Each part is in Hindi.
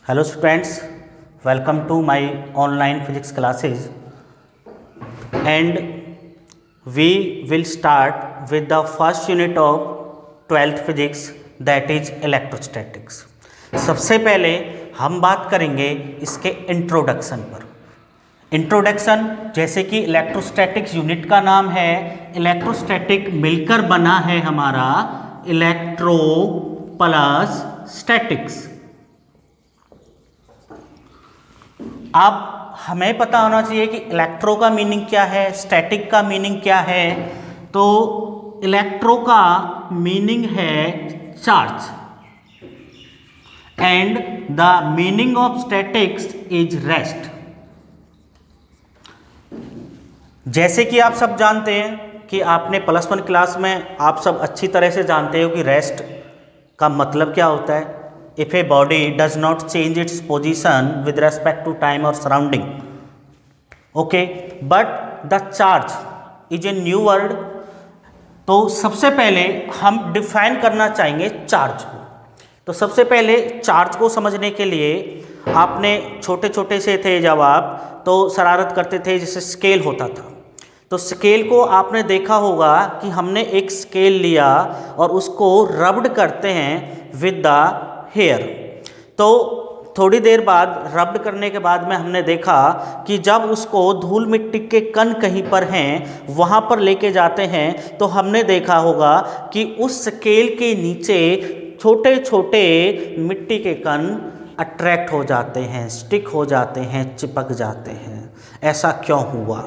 Hello students, welcome to my online physics classes, and we will start with the first unit of 12th physics, that is electrostatics. सबसे पहले हम बात करेंगे इसके इंट्रोडक्शन पर। इंट्रोडक्शन जैसे कि इलेक्ट्रोस्टैटिक्स यूनिट का नाम है, इलेक्ट्रोस्टैटिक मिलकर बना है हमारा इलेक्ट्रो प्लस स्टैटिक्स। अब हमें पता होना चाहिए कि इलेक्ट्रो का मीनिंग क्या है, स्टैटिक का मीनिंग क्या है। तो इलेक्ट्रो का मीनिंग है charge and the meaning of statics is rest. जैसे कि आप सब जानते हैं कि आपने +1 क्लास में आप सब अच्छी तरह से जानते हो कि रेस्ट का मतलब क्या होता है। If a body does not change its position with respect to time or surrounding, okay, but the charge is a new word। तो सबसे पहले हम डिफाइन करना चाहेंगे चार्ज को। तो सबसे पहले चार्ज को समझने के लिए आपने छोटे छोटे से थे जब आप तो शरारत करते थे, जैसे स्केल होता था। तो स्केल को आपने देखा होगा कि हमने एक स्केल लिया और उसको रब्ड करते हैं विद द हेयर। तो थोड़ी देर बाद रब्ड करने के बाद में हमने देखा कि जब उसको धूल मिट्टी के कण कहीं पर हैं वहाँ पर लेके जाते हैं तो हमने देखा होगा कि उस स्केल के नीचे छोटे छोटे मिट्टी के कण अट्रैक्ट हो जाते हैं, स्टिक हो जाते हैं, चिपक जाते हैं। ऐसा क्यों हुआ?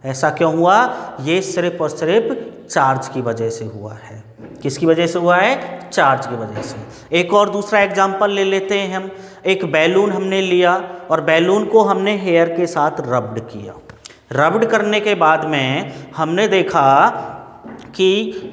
ऐसा क्यों हुआ? ये सिर्फ और सिर्फ चार्ज की वजह से हुआ है। किसकी वजह से हुआ है? चार्ज की वजह से। एक और दूसरा एग्जांपल ले लेते हैं हम। एक बैलून हमने लिया और बैलून को हमने हेयर के साथ रब्ड किया। रब्ड करने के बाद में हमने देखा कि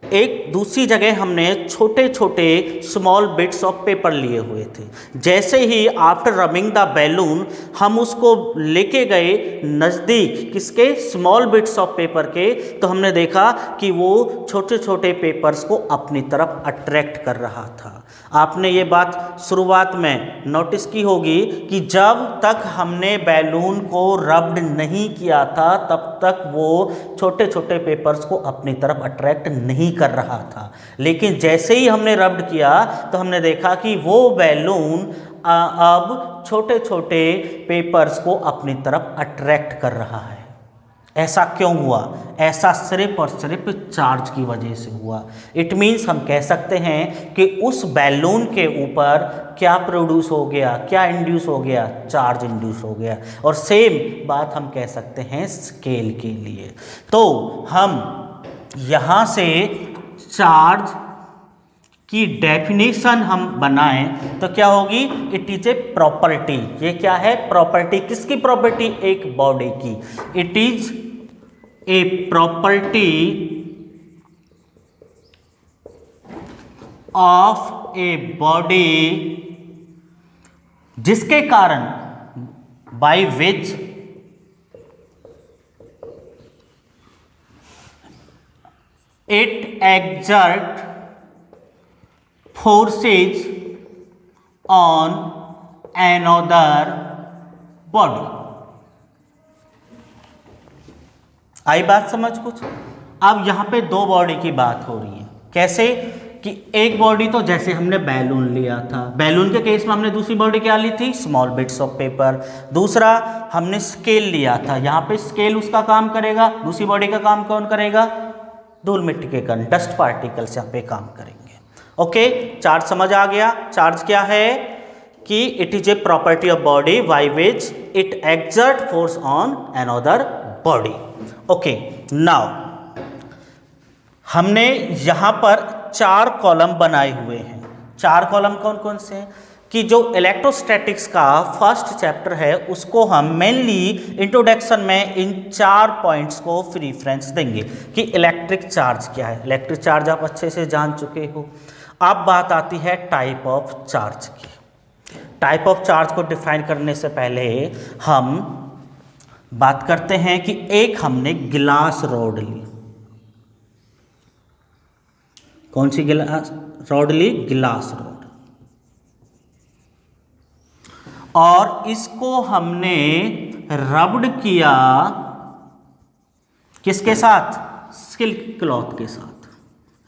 एक दूसरी जगह हमने छोटे छोटे स्मॉल बिट्स ऑफ पेपर लिए हुए थे। जैसे ही आफ्टर रबिंग द बैलून हम उसको लेके गए नज़दीक किसके? स्मॉल बिट्स ऑफ पेपर के, तो हमने देखा कि वो छोटे छोटे पेपर्स को अपनी तरफ अट्रैक्ट कर रहा था। आपने ये बात शुरुआत में नोटिस की होगी कि जब तक हमने बैलून को रब्ड नहीं किया था तब तक वो छोटे छोटे पेपर्स को अपनी तरफ अट्रैक्ट नहीं कर रहा था। लेकिन जैसे ही हमने रब्ड किया तो हमने देखा कि वो बैलून अब छोटे छोटे पेपर्स को अपनी तरफ अट्रैक्ट कर रहा है। ऐसा क्यों हुआ? ऐसा सिर्फ और सिर्फ चार्ज की वजह से हुआ। इट मीन्स हम कह सकते हैं कि उस बैलून के ऊपर क्या प्रोड्यूस हो गया, क्या इंड्यूस हो गया? चार्ज इंड्यूस हो गया। और सेम बात हम कह सकते हैं स्केल के लिए। तो हम यहाँ से चार्ज की डेफिनेशन हम बनाएं तो क्या होगी? It is a property. ये क्या है? प्रॉपर्टी। किसकी प्रॉपर्टी? एक बॉडी की। It is a property of a body जिसके कारण by which it exert forces on another body। आई बात समझ कुछ? अब यहाँ पे दो बॉडी की बात हो रही है। कैसे? कि एक बॉडी तो जैसे हमने बैलून लिया था, बैलून के केस में हमने दूसरी बॉडी क्या ली थी? Small bits of paper. दूसरा हमने स्केल लिया था, यहाँ पे स्केल उसका काम करेगा, दूसरी बॉडी का काम कौन करेगा? धूल मिट्टी के कण, डस्ट पार्टिकल्स यहाँ पे काम करेंगे। ओके, चार्ज समझ आ गया? चार्ज क्या है? कि it is a property of body by which it exert force on another body. Okay, now हमने यहाँ पर 4 कॉलम बनाए हुए हैं। 4 कॉलम कौन कौन से हैं? कि जो इलेक्ट्रोस्टैटिक्स का फर्स्ट चैप्टर है उसको हम मेनली इंट्रोडक्शन में इन 4 पॉइंट्स को रेफरेंस देंगे कि इलेक्ट्रिक चार्ज क्या है। इलेक्ट्रिक चार्ज आप अच्छे से जान चुके हो। अब बात आती है टाइप ऑफ चार्ज की। टाइप ऑफ चार्ज को डिफाइन करने से पहले हम बात करते हैं कि एक हमने गिलास रॉड ली। कौन सी गिलास रॉड ली? गिलास रॉड। और इसको हमने रब्ड किया किसके साथ? सिल्क क्लॉथ के साथ,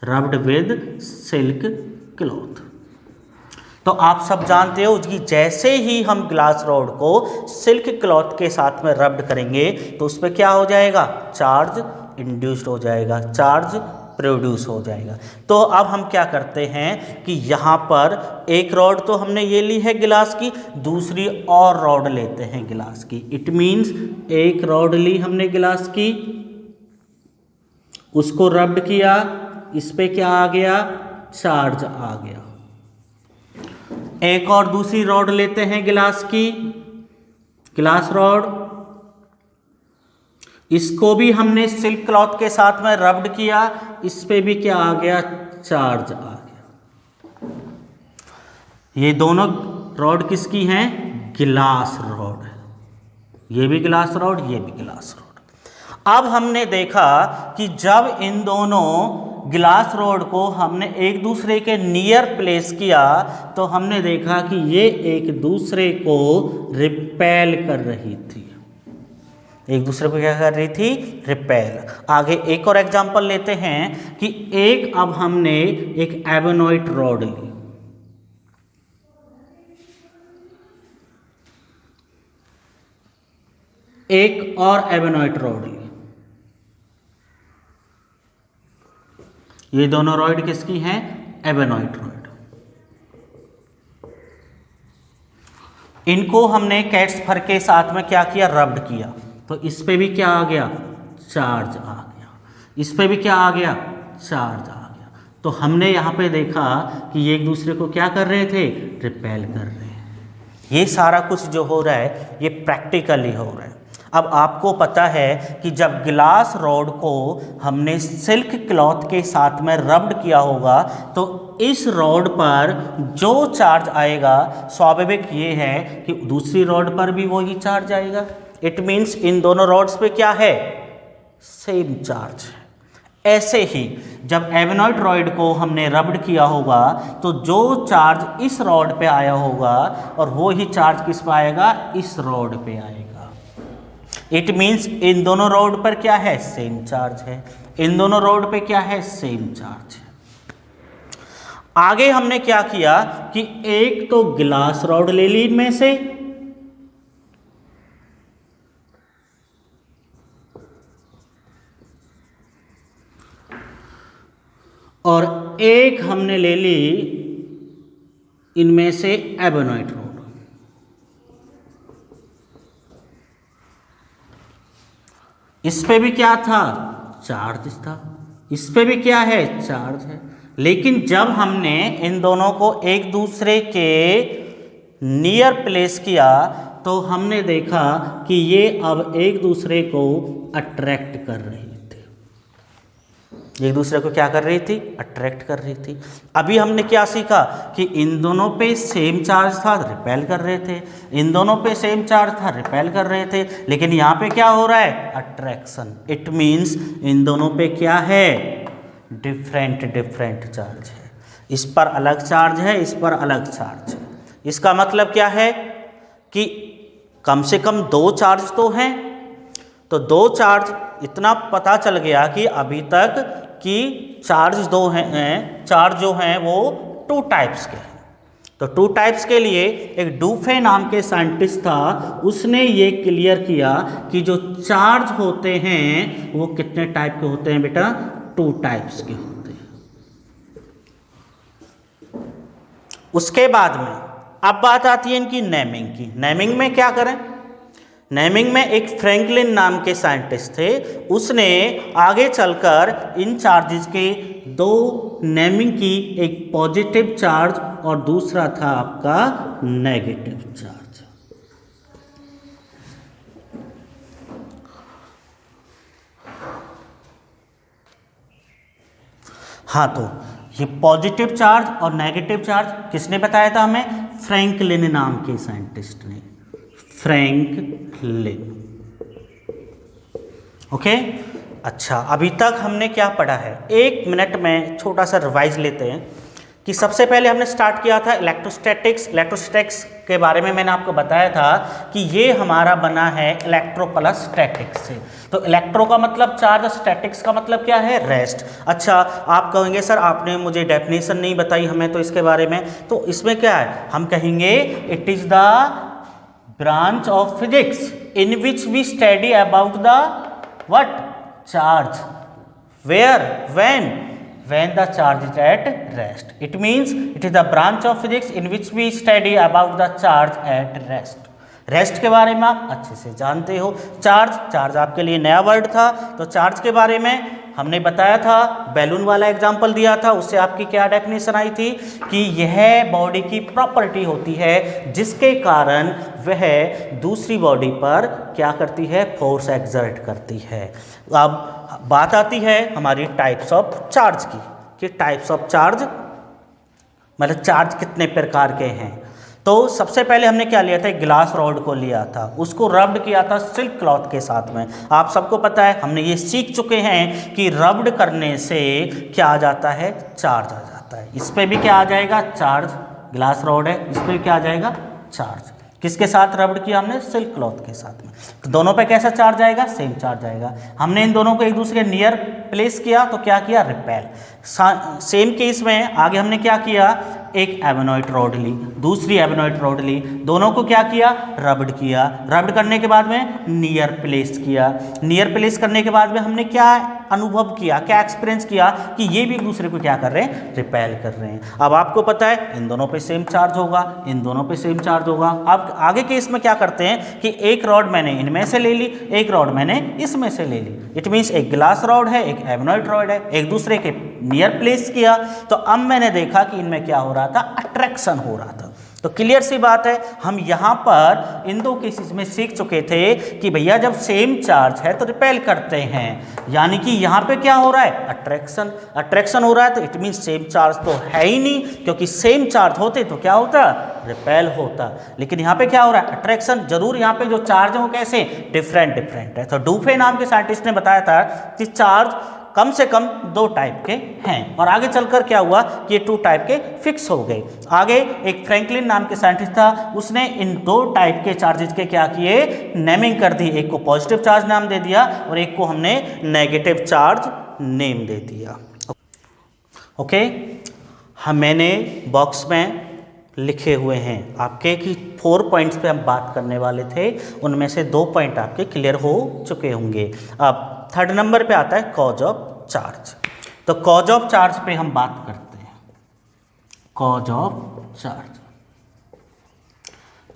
रब्ड विद सिल्क क्लॉथ। तो आप सब जानते हो कि जैसे ही हम ग्लास रॉड को सिल्क क्लॉथ के साथ में रब्ड करेंगे तो उस पर क्या हो जाएगा? चार्ज इंड्यूस्ड हो जाएगा, चार्ज प्रोड्यूस हो जाएगा। तो अब हम क्या करते हैं कि यहाँ पर एक रॉड तो हमने ये ली है गिलास की, दूसरी और रॉड लेते हैं गिलास की। इट मीन्स एक रॉड ली हमने गिलास की, उसको रब्ड किया, इस पे क्या आ गया? चार्ज आ गया। एक और दूसरी रॉड लेते हैं गिलास की, ग्लास रॉड, इसको भी हमने सिल्क क्लॉथ के साथ में रब्ड किया, इस पे भी क्या आ गया? चार्ज आ गया। ये दोनों रॉड किसकी हैं? गिलास रॉड है। ये भी गिलास रॉड, ये भी गिलास रॉड। अब हमने देखा कि जब इन दोनों गिलास रॉड को हमने एक दूसरे के नियर प्लेस किया तो हमने देखा कि ये एक दूसरे को रिपेल कर रही थी। एक दूसरे को क्या कर रही थी? रिपेल। आगे एक और एग्जांपल लेते हैं कि एक अब हमने एक एबोनॉइट रॉड ली, एक और एबोनॉइट रॉड ली। ये दोनों रॉड किसकी हैं? एबोनॉइट रॉड। इनको हमने कैट्स फर के साथ में क्या किया? रब्ड किया। तो इस पे भी क्या आ गया? चार्ज आ गया। इस पे भी क्या आ गया? चार्ज आ गया। तो हमने यहाँ पे देखा कि ये एक दूसरे को क्या कर रहे थे? रिपेल कर रहे हैं। ये सारा कुछ जो हो रहा है ये प्रैक्टिकली हो रहा है। अब आपको पता है कि जब ग्लास रॉड को हमने सिल्क क्लॉथ के साथ में रब्ड किया होगा तो इस रॉड पर जो चार्ज आएगा स्वाभाविक ये है कि दूसरी रॉड पर भी वही चार्ज आएगा। इट मीन्स इन दोनों रॉड्स पे क्या है? सेम चार्ज है। ऐसे ही जब एबोनॉइट रॉड को हमने रब्ड किया होगा तो जो चार्ज इस रॉड पे आया होगा और वो ही चार्ज किस पे आएगा? इस रॉड पे आएगा। इट मीन्स इन दोनों रॉड पर क्या है? सेम चार्ज है। इन दोनों रॉड पे क्या है? सेम चार्ज है। आगे हमने क्या किया कि एक तो ग्लास रॉड ले ली इनमें से, और एक हमने ले ली इनमें से एबोनॉइट रॉड। इस पे भी क्या था? चार्ज था। इस पे भी क्या है? चार्ज है। लेकिन जब हमने इन दोनों को एक दूसरे के नियर प्लेस किया तो हमने देखा कि ये अब एक दूसरे को अट्रैक्ट कर रही थी। एक दूसरे को क्या कर रही थी? अट्रैक्ट कर रही थी। अभी हमने क्या सीखा कि इन दोनों पे सेम चार्ज था, रिपेल कर रहे थे। इन दोनों पे सेम चार्ज था, रिपेल कर रहे थे। लेकिन यहाँ पे क्या हो रहा है? अट्रैक्शन। इट मीन्स इन दोनों पे क्या है? डिफरेंट चार्ज है। इस पर अलग चार्ज है, इस पर अलग चार्ज है। इसका मतलब क्या है कि कम से कम दो चार्ज तो हैं। तो दो चार्ज, इतना पता चल गया कि अभी तक कि चार्ज दो हैं, चार्ज जो हैं वो टू टाइप्स के हैं। तो टू टाइप्स के लिए एक डूफे नाम के साइंटिस्ट था, उसने ये क्लियर किया कि जो चार्ज होते हैं वो कितने टाइप के होते हैं बेटा? टू टाइप्स के होते हैं। उसके बाद में अब बात आती है इनकी नेमिंग की। नेमिंग में क्या करें? नेमिंग में एक फ्रैंकलिन नाम के साइंटिस्ट थे, उसने आगे चलकर इन चार्जेस के दो नेमिंग की, एक पॉजिटिव चार्ज और दूसरा था आपका नेगेटिव चार्ज। हाँ, तो ये पॉजिटिव चार्ज और नेगेटिव चार्ज किसने बताया था हमें? फ्रैंकलिन नाम के साइंटिस्ट ने। फ्रैंकलिन। ओके, अच्छा, अभी तक हमने क्या पढ़ा है? एक मिनट में छोटा सा रिवाइज लेते हैं कि सबसे पहले हमने स्टार्ट किया था इलेक्ट्रोस्टैटिक्स। इलेक्ट्रोस्टैटिक्स के बारे में मैंने आपको बताया था कि ये हमारा बना है इलेक्ट्रो प्लस स्टैटिक्स से। तो इलेक्ट्रो का मतलब चार्ज, स्टैटिक्स का मतलब क्या है, रेस्ट। अच्छा, आप कहेंगे सर आपने मुझे डेफिनेशन नहीं बताई हमें तो इसके बारे में, तो इसमें क्या है, हम कहेंगे it is the branch of physics in which we study about the what, charge, where, when the charge is at rest. It means it is the branch of physics in which we study about the charge at rest. Rest के बारे में आप अच्छे से जानते हो। चार्ज आपके लिए नया वर्ड था, तो चार्ज के बारे में हमने बताया था, बैलून वाला एग्जाम्पल दिया था, उससे आपकी क्या डेफिनेशन आई थी कि यह बॉडी की प्रॉपर्टी होती है जिसके कारण वह दूसरी बॉडी पर क्या करती है, फोर्स एक्सर्ट करती है। अब बात आती है हमारी टाइप्स ऑफ चार्ज की, कि टाइप्स ऑफ चार्ज मतलब चार्ज कितने प्रकार के हैं। तो सबसे पहले हमने क्या लिया था, एक ग्लास रॉड को लिया था, उसको रब्ड किया था सिल्क क्लॉथ के साथ में। आप सबको पता है, हमने ये सीख चुके हैं कि रब्ड करने से क्या आ जाता है, चार्ज आ जाता है। इस पर भी क्या आ जाएगा, चार्ज, ग्लास रॉड है, इस पर भी क्या आ जाएगा, चार्ज। किसके साथ रब्ड किया हमने, सिल्क क्लॉथ के साथ में, तो दोनों पे कैसा चार्ज आएगा, सेम चार्ज आएगा। हमने इन दोनों को एक दूसरे के नियर प्लेस किया तो क्या किया, रिपेल। सेम केस में आगे हमने क्या किया, एक एबेनॉइड रॉड ली, दूसरी एबेनॉइड रॉड ली, दोनों को क्या किया, रब्ड किया। रब्ड करने के बाद में नियर प्लेस किया। नियर प्लेस करने के बाद में हमने क्या अनुभव किया, क्या एक्सपीरियंस किया कि ये भी एक दूसरे को क्या कर रहे हैं, रिपेल कर रहे हैं। अब आपको पता है इन दोनों पे सेम चार्ज होगा, इन दोनों पे सेम चार्ज होगा। अब आगे के इसमें क्या करते हैं कि एक रॉड मैंने इनमें से ले ली, एक रॉड मैंने इसमें से ले ली। इट मीन्स एक ग्लास रॉड है, एक एबेनॉइड रॉड है, एक दूसरे के नियर प्लेस किया, तो अब मैंने देखा कि इनमें क्या हो रहा था, अट्रैक्शन हो रहा था। तो क्लियर सी बात है, हम यहाँ पर इन दो केसेस में सीख चुके थे कि भैया जब सेम चार्ज है तो रिपेल करते हैं, यानी कि यहाँ पे क्या हो रहा है, अट्रैक्शन। अट्रैक्शन हो रहा है तो इट मीन सेम चार्ज तो है ही नहीं, क्योंकि सेम चार्ज होते तो क्या होता, रिपेल होता। लेकिन यहाँ पे क्या हो रहा है, अट्रैक्शन। जरूर यहाँ पे जो चार्ज है वो कैसे, डिफरेंट है। तो डूफे नाम के साइंटिस्ट ने बताया था कि चार्ज कम से कम 2 टाइप के हैं, और आगे चलकर क्या हुआ कि ये 2 टाइप के फिक्स हो गए। आगे एक फ्रैंकलिन नाम के साइंटिस्ट था, उसने इन 2 टाइप के चार्जेस के क्या किए, नेमिंग कर दी। एक को पॉजिटिव चार्ज नाम दे दिया और एक को हमने नेगेटिव चार्ज नेम दे दिया। ओके, मैंने बॉक्स में लिखे हुए हैं आपके कि 4 पॉइंट्स पे हम बात करने वाले थे, उनमें से 2 पॉइंट आपके क्लियर हो चुके होंगे। अब 3rd नंबर पे आता है कॉज ऑफ चार्ज। तो कॉज ऑफ चार्ज पे हम बात करते हैं, कॉज ऑफ चार्ज।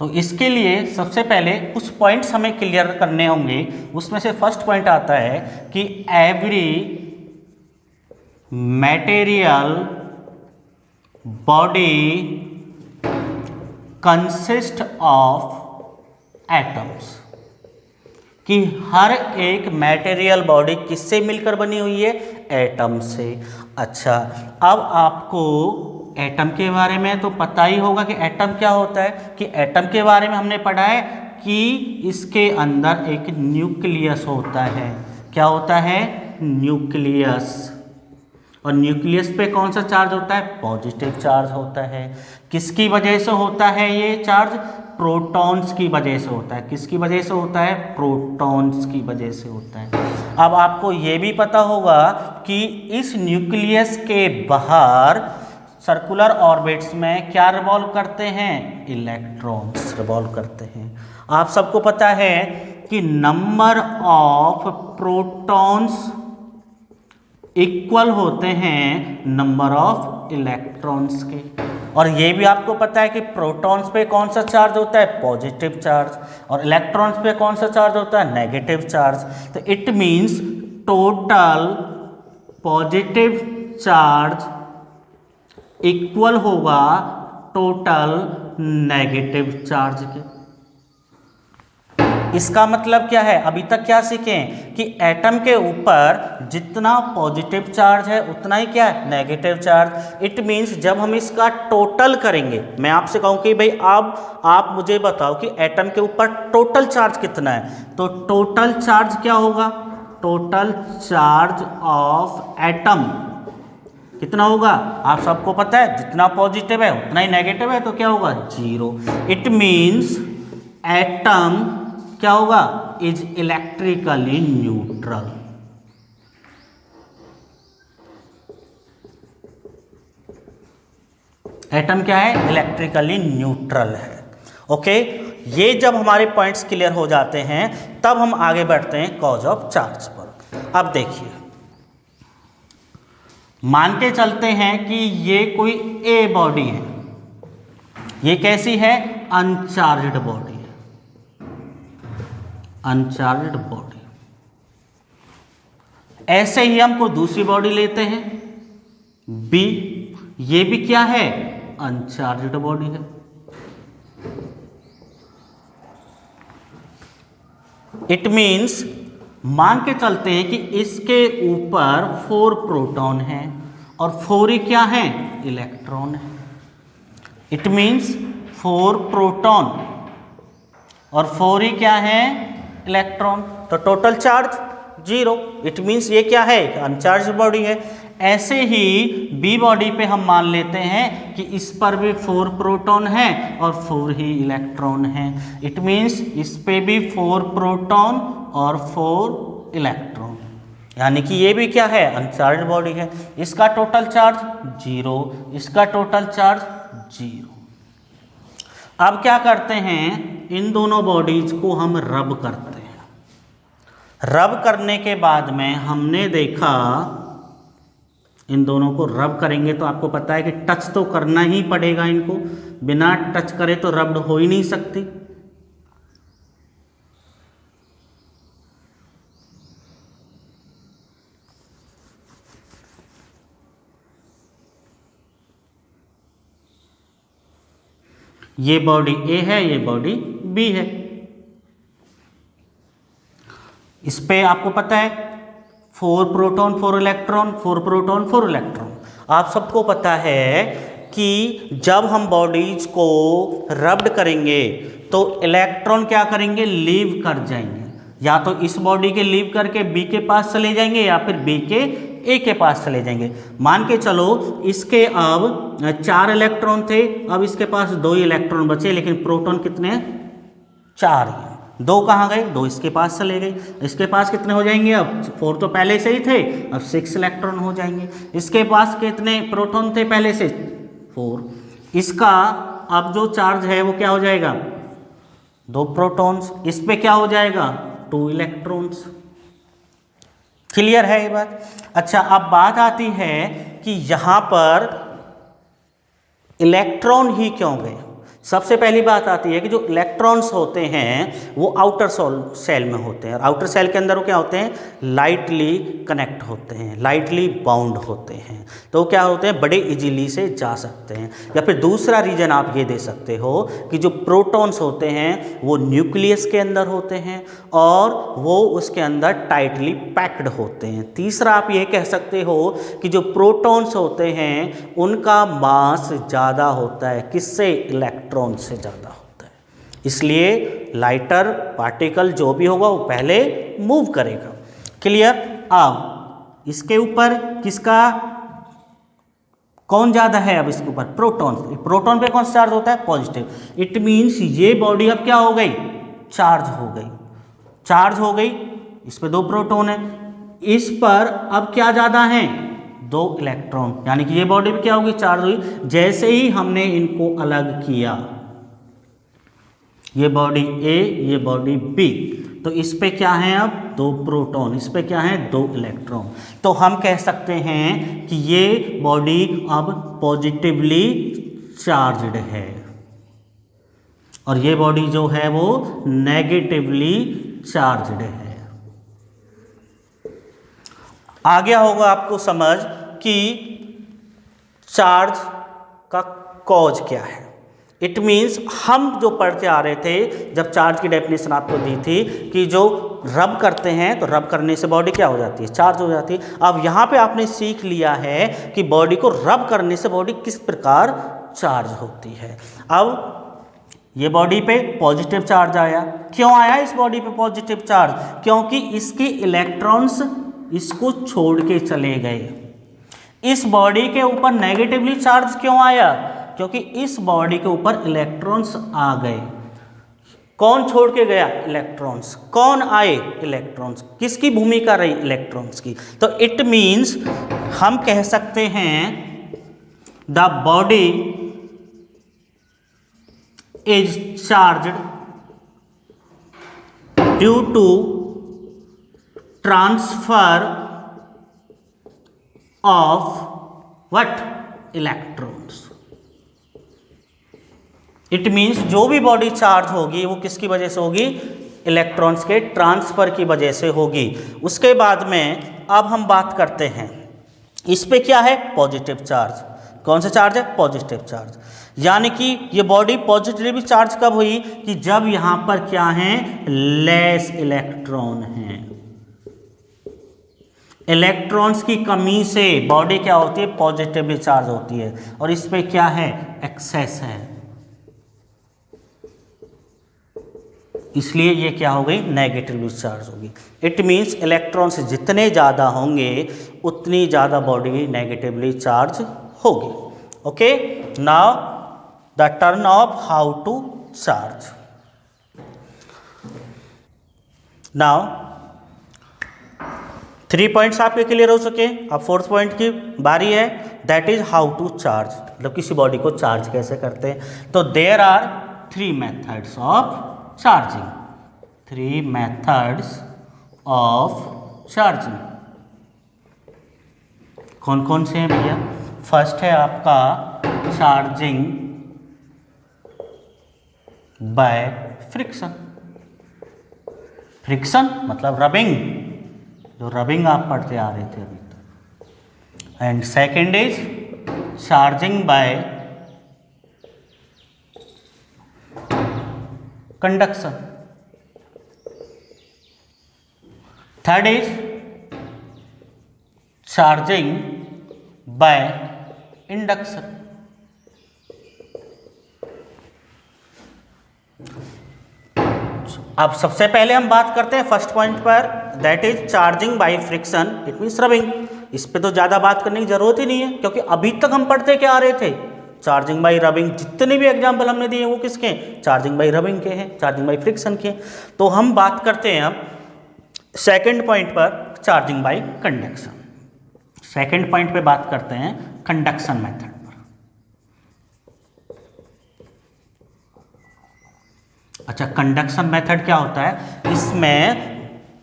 तो इसके लिए सबसे पहले कुछ पॉइंट्स हमें क्लियर करने होंगे। उसमें से फर्स्ट पॉइंट आता है कि every material body consist of atoms, कि हर एक मटेरियल बॉडी किससे मिलकर बनी हुई है, एटम से। अच्छा, अब आपको एटम के बारे में तो पता ही होगा कि एटम क्या होता है, कि एटम के बारे में हमने पढ़ा है कि इसके अंदर एक न्यूक्लियस होता है। क्या होता है, न्यूक्लियस। और न्यूक्लियस पे कौन सा चार्ज होता है, पॉजिटिव चार्ज होता है। किसकी वजह से होता है ये चार्ज, प्रोटॉन्स की वजह से होता है। किसकी वजह से होता है, प्रोटॉन्स की वजह से होता है। अब आपको ये भी पता होगा कि इस न्यूक्लियस के बाहर सर्कुलर ऑर्बिट्स में क्या रिवॉल्व करते हैं, इलेक्ट्रॉन्स रिवॉल्व करते हैं। आप सबको पता है कि नंबर ऑफ प्रोटॉन्स इक्वल होते हैं नंबर ऑफ इलेक्ट्रॉन्स के, और ये भी आपको पता है कि प्रोटॉन्स पे कौन सा चार्ज होता है, पॉजिटिव चार्ज, और इलेक्ट्रॉन्स पे कौन सा चार्ज होता है, नेगेटिव चार्ज। तो it means total positive charge equal होगा टोटल नेगेटिव चार्ज के। इसका मतलब क्या है, अभी तक क्या सीखें कि एटम के ऊपर जितना पॉजिटिव चार्ज है उतना ही क्या है, नेगेटिव चार्ज। इट मींस जब हम इसका टोटल करेंगे, मैं आपसे कहूं कि भाई अब आप मुझे बताओ कि एटम के ऊपर टोटल चार्ज कितना है, तो टोटल चार्ज क्या होगा, टोटल चार्ज ऑफ एटम कितना होगा आप सबको पता है, जितना पॉजिटिव है उतना ही नेगेटिव है, तो क्या होगा 0। इट मीन्स एटम क्या होगा, इज इलेक्ट्रिकली न्यूट्रल। एटम क्या है, इलेक्ट्रिकली न्यूट्रल है। ओके, ये जब हमारे पॉइंट्स क्लियर हो जाते हैं तब हम आगे बढ़ते हैं कॉज ऑफ चार्ज पर। अब देखिए, मान के चलते हैं कि ये कोई ए बॉडी है, ये कैसी है, अनचार्ज्ड बॉडी है, अनचार्ज्ड बॉडी। ऐसे ही हम कोई दूसरी बॉडी लेते हैं बी, ये भी क्या है, अनचार्ज्ड बॉडी है। इट मीन्स मान के चलते हैं कि इसके ऊपर 4 प्रोटॉन हैं और 4 ही क्या है, इलेक्ट्रॉन है। इट मीन्स 4 प्रोटॉन और 4 ही क्या है, इलेक्ट्रॉन, तो टोटल चार्ज 0। इट मीन्स ये क्या है, अनचार्ज बॉडी है। ऐसे ही बी बॉडी पे हम मान लेते हैं कि इस पर भी 4 प्रोटॉन है और 4 ही इलेक्ट्रॉन है। इट मीन्स इस पे भी 4 प्रोटॉन और 4 इलेक्ट्रॉन, यानी कि ये भी क्या है, अनचार्ज बॉडी है। इसका टोटल चार्ज 0, इसका टोटल चार्ज 0। अब क्या करते हैं, इन दोनों बॉडीज को हम रब करते हैं। रब करने के बाद में हमने देखा, इन दोनों को रब करेंगे तो आपको पता है कि टच तो करना ही पड़ेगा इनको, बिना टच करे तो रब्ड हो ही नहीं सकती। ये बॉडी ए है, ये बॉडी बी है। इस पे आपको पता है 4 प्रोटॉन 4 इलेक्ट्रॉन, 4 प्रोटॉन 4 इलेक्ट्रॉन। आप सबको पता है कि जब हम बॉडीज को रब्ड करेंगे तो इलेक्ट्रॉन क्या करेंगे, लीव कर जाएंगे। या तो इस बॉडी के लीव करके बी के पास चले जाएंगे या फिर बी के ए के पास चले जाएंगे। मान के चलो इसके अब 4 इलेक्ट्रॉन थे, अब इसके पास 2 इलेक्ट्रॉन बचे, लेकिन प्रोटॉन कितने, 4 ही। 2 कहाँ गए, 2 इसके पास चले गए। इसके पास कितने हो जाएंगे, अब 4 तो पहले से ही थे, अब 6 इलेक्ट्रॉन हो जाएंगे। इसके पास कितने प्रोटॉन थे पहले से, 4। इसका अब जो चार्ज है वो क्या हो जाएगा, 2 प्रोटॉन्स। इस पे क्या हो जाएगा, 2 इलेक्ट्रॉन्स। क्लियर है ये बात। अच्छा, अब बात आती है कि यहाँ पर इलेक्ट्रॉन ही क्यों गए। सबसे पहली बात आती है कि जो इलेक्ट्रॉन्स होते हैं वो आउटर सेल में होते हैं, और आउटर सेल के अंदर वो क्या होते हैं, लाइटली कनेक्ट होते हैं, लाइटली बाउंड होते हैं। तो क्या होते हैं, बड़े इजीली से जा सकते हैं। या फिर दूसरा रीजन आप ये दे सकते हो कि जो प्रोटॉन्स होते हैं वो न्यूक्लियस के अंदर होते हैं और वो उसके अंदर टाइटली पैक्ड होते हैं। तीसरा आप ये कह सकते हो कि जो प्रोटॉन्स होते हैं उनका मास ज़्यादा होता है, किससे, इलेक्ट्रॉन से ज़्यादा होता है, इसलिए लाइटर पार्टिकल जो भी होगा वो पहले मूव करेगा। क्लियर। अब इसके ऊपर किसका, कौन ज़्यादा है, अब इसके ऊपर प्रोटॉन। प्रोटॉन पे कौन सा चार्ज होता है, पॉजिटिव। इट मीन्स ये बॉडी अब क्या हो गई, चार्ज हो गई, चार्ज हो गई। इस पे 2 प्रोटॉन है, इस पर अब क्या ज़्यादा है, 2 इलेक्ट्रॉन, यानी कि ये बॉडी भी क्या होगी, चार्ज हुई। जैसे ही हमने इनको अलग किया, ये बॉडी ए, ये बॉडी बी, तो इस पे क्या है अब 2 प्रोटॉन, इस पे क्या है 2 इलेक्ट्रॉन। तो हम कह सकते हैं कि ये बॉडी अब पॉजिटिवली चार्ज्ड है और ये बॉडी जो है वो नेगेटिवली चार्ज्ड है। आ गया होगा आपको समझ कि चार्ज का कॉज क्या है। इट मीन्स हम जो पढ़ते आ रहे थे, जब चार्ज की डेफिनेशन आपको दी थी कि जो रब करते हैं तो रब करने से बॉडी क्या हो जाती है, चार्ज हो जाती है। अब यहाँ पे आपने सीख लिया है कि बॉडी को रब करने से बॉडी किस प्रकार चार्ज होती है। अब ये बॉडी पे पॉजिटिव चार्ज आया, क्यों आया इस बॉडी पे पॉजिटिव चार्ज, क्योंकि इसके इलेक्ट्रॉन्स इसको छोड़ के चले गए। इस बॉडी के ऊपर नेगेटिवली चार्ज क्यों आया? क्योंकि इस बॉडी के ऊपर इलेक्ट्रॉन्स आ गए। कौन छोड़ के गया? इलेक्ट्रॉन्स। कौन आए? इलेक्ट्रॉन्स। किसकी भूमिका रही? इलेक्ट्रॉन्स की। तो इट मीन्स हम कह सकते हैं the body is charged due to transfer of what? Electrons. It means जो भी बॉडी चार्ज होगी वो किसकी वजह से होगी? इलेक्ट्रॉन्स के ट्रांसफर की वजह से होगी। उसके बाद में अब हम बात करते हैं इस पे क्या है? Positive charge. कौन सा चार्ज है? Positive charge. यानी कि ये बॉडी पॉजिटिवली चार्ज कब हुई? कि जब यहां पर क्या है? लेस इलेक्ट्रॉन है। इलेक्ट्रॉन्स की कमी से बॉडी क्या होती है? पॉजिटिवली चार्ज होती है। और इस पे क्या है? एक्सेस है, इसलिए ये क्या हो गई? नेगेटिवली चार्ज होगी। इट मीन्स इलेक्ट्रॉन्स जितने ज़्यादा होंगे उतनी ज़्यादा बॉडी नेगेटिवली चार्ज होगी। Okay, now the turn of how to charge. Now 3 points आपके क्लियर हो चुके। अब 4th पॉइंट की बारी है, that is how to charge, मतलब किसी बॉडी को चार्ज कैसे करते हैं। तो there are 3 methods of charging. 3 methods of charging कौन कौन से हैं भैया? फर्स्ट है आपका चार्जिंग बाय फ्रिक्शन। फ्रिक्शन मतलब रबिंग, जो रबिंग आप पढ़ते आ रहे थे अभी तक। And second is charging by conduction. Third is charging by induction. अब सबसे पहले हम बात करते हैं फर्स्ट पॉइंट पर, that is charging by friction, it means rubbing. इस पे तो ज़्यादा बात करने की जरूरत ही नहीं है, क्योंकि अभी तक हम पढ़ते क्या आ रहे थे? Charging by rubbing. जितने भी एग्जाम्पल हमने दिए वो किसके? चार्जिंग बाय रबिंग के हैं, चार्जिंग बाय फ्रिक्शन के। तो हम बात करते हैं अब सेकेंड पॉइंट पर, charging by conduction. Second point पे बात करते हैं कंडक्शन मेथड पर। अच्छा, कंडक्शन मेथड क्या होता है? इसमें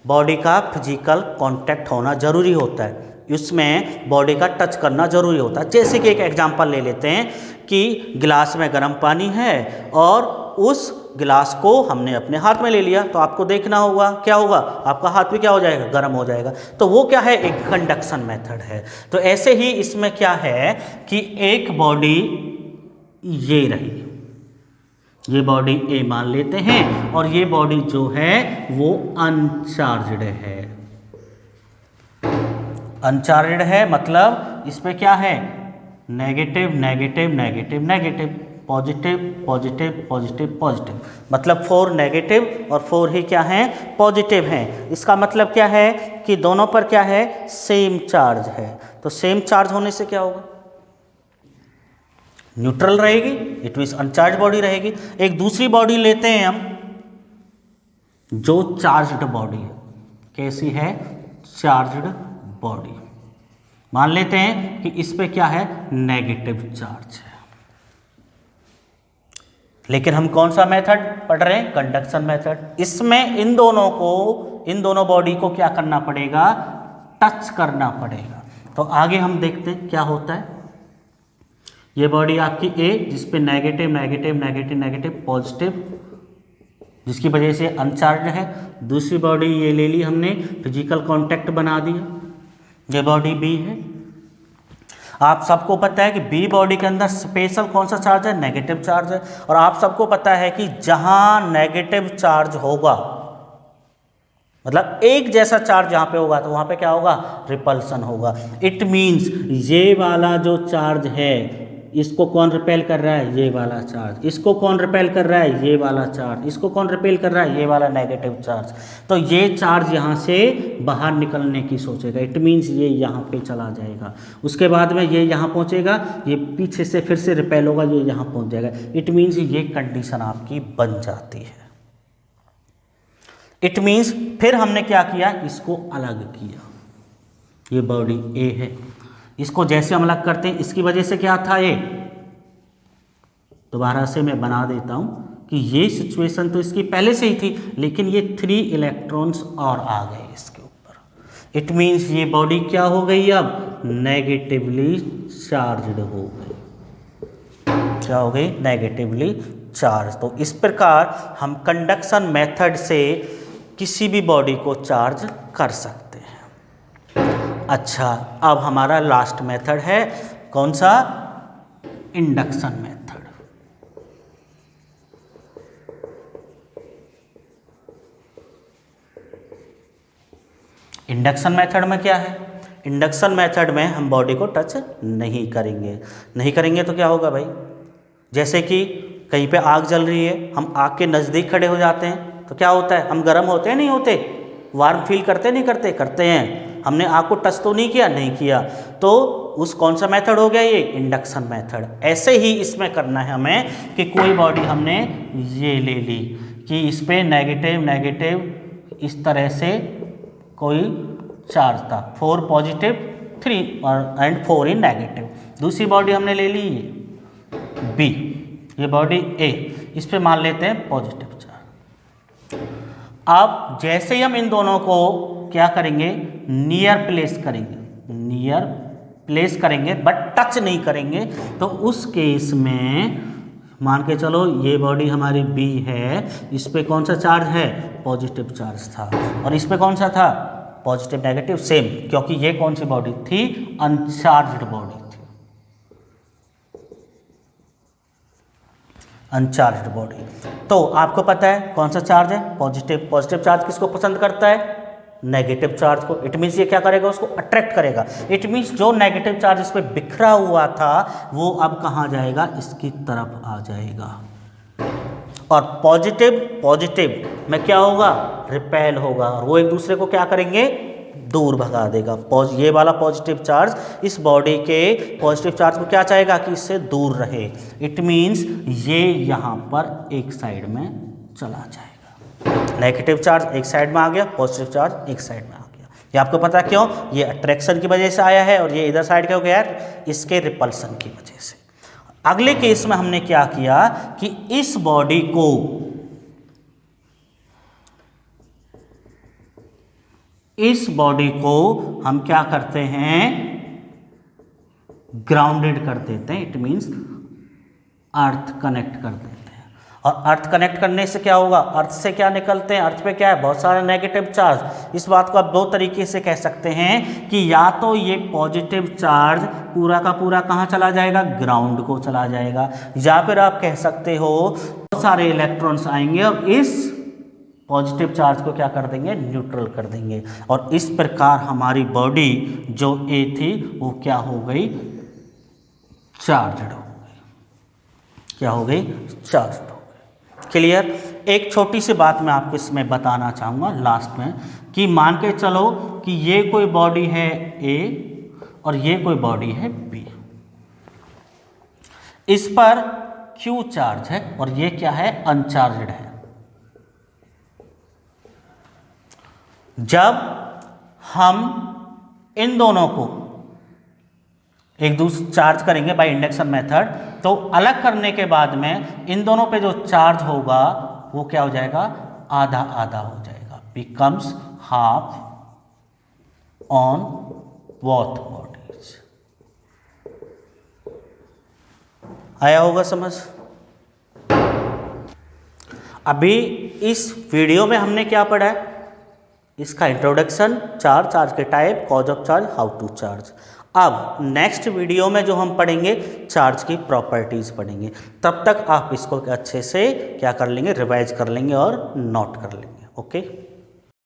बॉडी का फिजिकल कांटेक्ट होना जरूरी होता है, इसमें बॉडी का टच करना जरूरी होता है। जैसे कि एक एग्जांपल ले लेते हैं कि गिलास में गर्म पानी है और उस गिलास को हमने अपने हाथ में ले लिया, तो आपको देखना होगा क्या होगा? आपका हाथ भी क्या हो जाएगा? गर्म हो जाएगा। तो वो क्या है? एक कंडक्शन मेथड है। तो ऐसे ही इसमें क्या है कि एक बॉडी ये रही, ये बॉडी ए मान लेते हैं, और ये बॉडी जो है वो अनचार्जड है। अनचार्जड है मतलब इसमें क्या है? Negative negative negative negative, positive positive positive positive, मतलब 4 नेगेटिव और 4 ही क्या हैं? पॉजिटिव हैं। इसका मतलब क्या है कि दोनों पर क्या है? सेम चार्ज है। तो सेम चार्ज होने से क्या होगा? न्यूट्रल रहेगी, इट मीन्स अनचार्ज बॉडी रहेगी। एक दूसरी बॉडी लेते हैं हम जो चार्ज्ड बॉडी है। कैसी है? Charged body. मान लेते हैं कि इस पे क्या है? नेगेटिव चार्ज है। लेकिन हम कौन सा मेथड पढ़ रहे हैं? Conduction method. इसमें इन दोनों बॉडी को क्या करना पड़ेगा? टच करना पड़ेगा। तो आगे हम देखते हैं क्या होता है। ये बॉडी आपकी ए, जिसपे negative negative negative negative positive, जिसकी वजह से अनचार्ज है। दूसरी बॉडी ये ले ली हमने, फिजिकल कांटेक्ट बना दिया, ये बॉडी बी है। आप सबको पता है कि बी बॉडी के अंदर स्पेशल कौन सा चार्ज है? नेगेटिव चार्ज है। और आप सबको पता है कि जहां नेगेटिव चार्ज होगा, मतलब एक जैसा चार्ज जहां पे होगा, तो वहां पे क्या होगा? रिपल्सन होगा। इट मीन्स ये वाला जो चार्ज है इसको कौन रिपेल कर रहा है? ये वाला चार्ज। इसको कौन रिपेल कर रहा है? ये वाला चार्ज। इसको कौन रिपेल कर रहा है? ये वाला नेगेटिव चार्ज। तो ये चार्ज यहाँ से बाहर निकलने की सोचेगा, इट मीन्स ये यहाँ पे चला जाएगा। उसके बाद में ये यहाँ पहुँचेगा, ये पीछे से फिर से रिपेल होगा, ये यहाँ पहुँच जाएगा। इट मीन्स ये कंडीशन आपकी बन जाती है। इट मीन्स फिर हमने क्या किया, इसको अलग किया। ये बॉडी ए है, इसको जैसे हम अलग करते हैं, इसकी वजह से क्या था ये, दोबारा से मैं बना देता हूँ कि ये सिचुएशन तो इसकी पहले से ही थी, लेकिन ये 3 इलेक्ट्रॉन्स और आ गए इसके ऊपर। इट मीन्स ये बॉडी क्या हो गई, अब नेगेटिवली चार्ज्ड हो गई। क्या हो गई? Negatively charge. तो इस प्रकार हम कंडक्शन मेथड से किसी भी बॉडी को चार्ज कर सकते हैं। अच्छा, अब हमारा लास्ट मेथड है कौन सा? Induction method. इंडक्शन मेथड में क्या है? इंडक्शन मेथड में हम बॉडी को टच नहीं करेंगे। नहीं करेंगे तो क्या होगा भाई? जैसे कि कहीं पे आग जल रही है, हम आग के नज़दीक खड़े हो जाते हैं तो क्या होता है? हम गर्म होते हैं नहीं होते? वार्म फील करते नहीं करते? करते हैं। हमने आग को टच तो नहीं किया? नहीं किया। तो उस कौन सा मेथड हो गया ये? Induction method. ऐसे ही इसमें करना है हमें कि कोई बॉडी हमने ये ले ली कि इस पे नेगेटिव नेगेटिव इस तरह से कोई चार्ज था, 4 पॉजिटिव 3 और एंड 4 इन नेगेटिव। दूसरी बॉडी हमने ले ली ये बी, ये बॉडी ए, इस पे मान लेते हैं पॉजिटिव चार्ज। अब जैसे ही हम इन दोनों को क्या करेंगे? नियर प्लेस करेंगे, नियर प्लेस करेंगे बट टच नहीं करेंगे। तो उस केस में मान के चलो ये बॉडी हमारी बी है, इस पे कौन सा चार्ज है? पॉजिटिव चार्ज था। और इस पे कौन सा था? पॉजिटिव नेगेटिव सेम, क्योंकि ये कौन सी बॉडी थी? अनचार्ज्ड बॉडी थी, अनचार्ज्ड बॉडी। तो आपको पता है कौन सा चार्ज है? पॉजिटिव। पॉजिटिव चार्ज किसको पसंद करता है? नेगेटिव चार्ज को। इट मीन्स ये क्या करेगा? उसको अट्रैक्ट करेगा। इट मीन्स जो नेगेटिव चार्ज इस पे बिखरा हुआ था वो अब कहाँ जाएगा? इसकी तरफ आ जाएगा। और पॉजिटिव में क्या होगा? रिपेल होगा, और वो एक दूसरे को क्या करेंगे? दूर भगा देगा। ये वाला पॉजिटिव चार्ज इस बॉडी के पॉजिटिव चार्ज को क्या चाहेगा? कि इससे दूर रहे। इट मीन्स ये यहाँ पर एक साइड में चला जाएगा। नेगेटिव चार्ज एक साइड में आ गया, पॉजिटिव चार्ज एक साइड में आ गया। ये आपको पता क्यों? ये अट्रैक्शन की वजह से आया है, और ये इधर साइड क्यों गया? इसके रिपल्सन की वजह से। अगले केस में हमने क्या किया कि इस बॉडी को हम क्या करते हैं? ग्राउंडेड कर देते हैं। इट मीन्स अर्थ कनेक्ट कर देते हैं। और अर्थ कनेक्ट करने से क्या होगा? अर्थ से क्या निकलते हैं? अर्थ पे क्या है? बहुत सारे नेगेटिव चार्ज। इस बात को आप 2 तरीके से कह सकते हैं कि या तो ये पॉजिटिव चार्ज पूरा का पूरा कहाँ चला जाएगा? ग्राउंड को चला जाएगा। या फिर आप कह सकते हो बहुत सारे इलेक्ट्रॉन्स आएंगे और इस पॉजिटिव चार्ज को क्या कर देंगे? न्यूट्रल कर देंगे। और इस प्रकार हमारी बॉडी जो ए थी वो क्या हो गई? चार्जड हो गई। क्या हो गई? चार्जड हो गई। क्लियर? एक छोटी सी बात मैं आपको इसमें बताना चाहूँगा लास्ट में कि मान के चलो कि ये कोई बॉडी है ए और ये कोई बॉडी है बी। इस पर क्यू चार्ज है और ये क्या है? अनचार्जड है। जब हम इन दोनों को एक दूसरे चार्ज करेंगे बाय इंडक्शन मेथड, तो अलग करने के बाद में इन दोनों पे जो चार्ज होगा वो क्या हो जाएगा? आधा आधा हो जाएगा। Becomes half on both bodies. आया होगा समझ? अभी इस वीडियो में हमने क्या पढ़ा है? इसका इंट्रोडक्शन, चार्ज के type, cause of charge, how to charge. अब नेक्स्ट वीडियो में जो हम पढ़ेंगे चार्ज की प्रॉपर्टीज पढ़ेंगे। तब तक आप इसको अच्छे से क्या कर लेंगे? रिवाइज कर लेंगे और नोट कर लेंगे। ओके।